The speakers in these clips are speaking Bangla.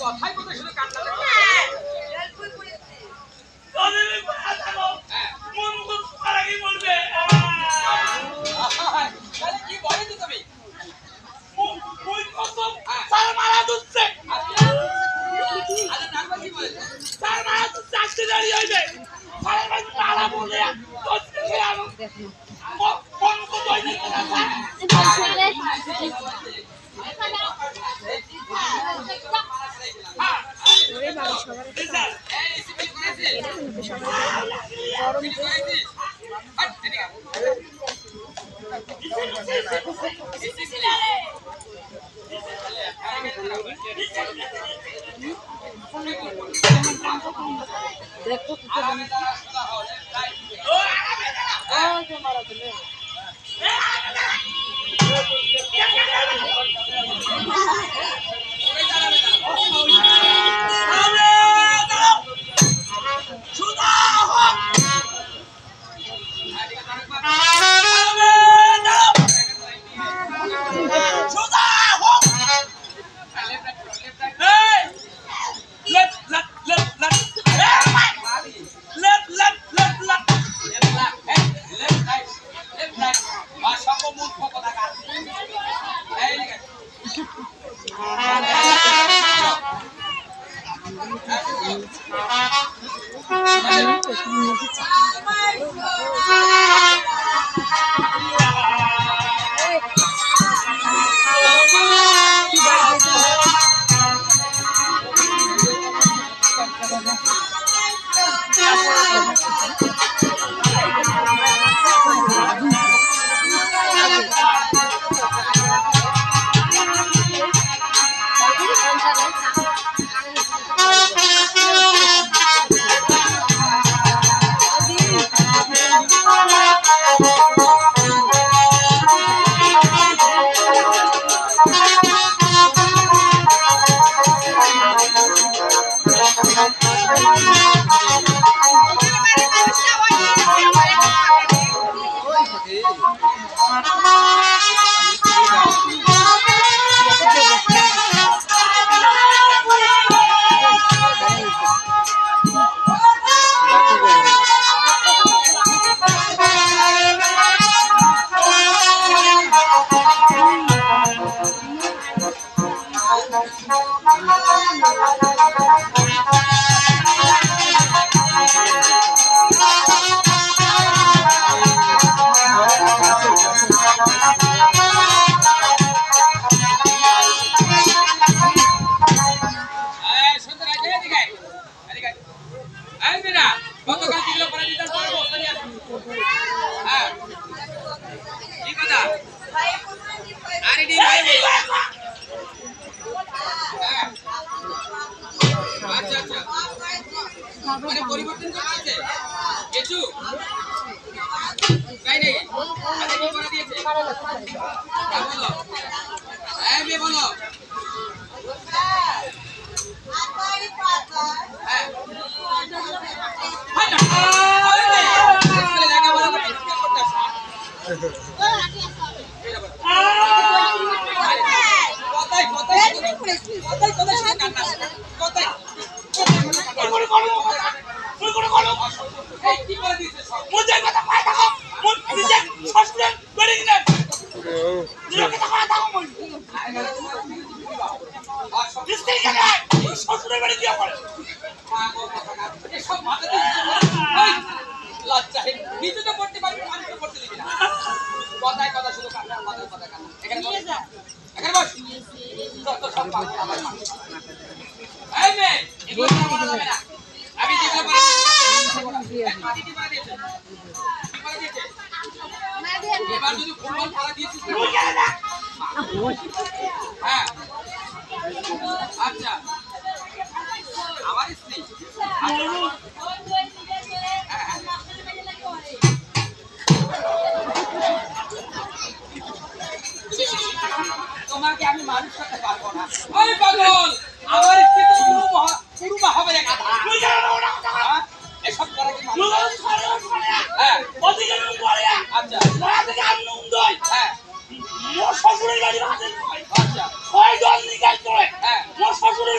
কথাই কথা শুনে কান্না কি বলে তুমি পরিবর্তন করতেছে কিছু তাই নাকি আগে কি করে দিয়েছে বলো এই মে বলো নিজে করতে পারবি আমি তো করতে দিবি না কথায় কথা শুধু কান্না কথায় কথা কান্না এখানে বস যত সব আমার এই মে এগুলো বলা যাবে না আমি যেগুলো বলি মাটি কি করে দিয়েছে কি করে দিয়েছে এবার যদি ফুটবল খেলা দিয়েছিস না হ্যাঁ আচ্ছা আমার স্ত্রী তোমাকে আমি মানুষ করতে পারবো না ওই পাগল আমার স্ত্রী পুরু মা হবে এসব করা কি হ্যাঁ আচ্ছা হ্যাঁ মোর শ্বশুরের বাড়ি হাতে আচ্ছা ছয় দল নিকাল করে হ্যাঁ মোর শ্বশুরের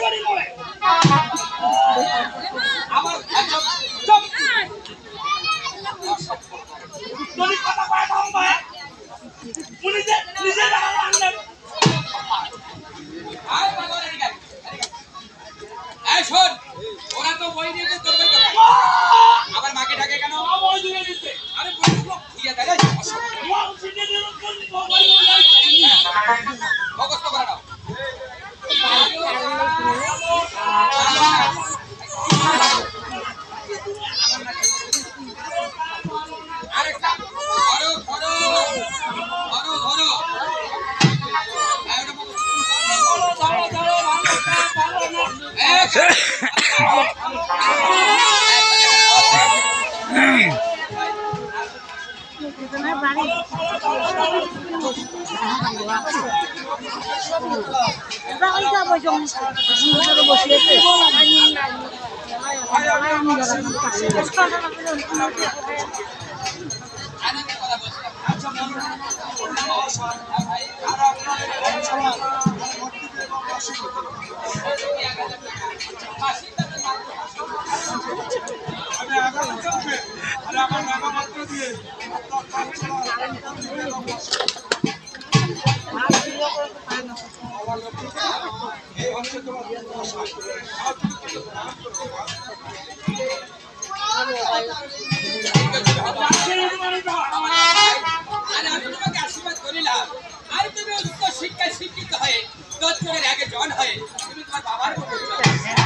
শিক্ষিত হয়ে 10 জনের আগে জন হয়ে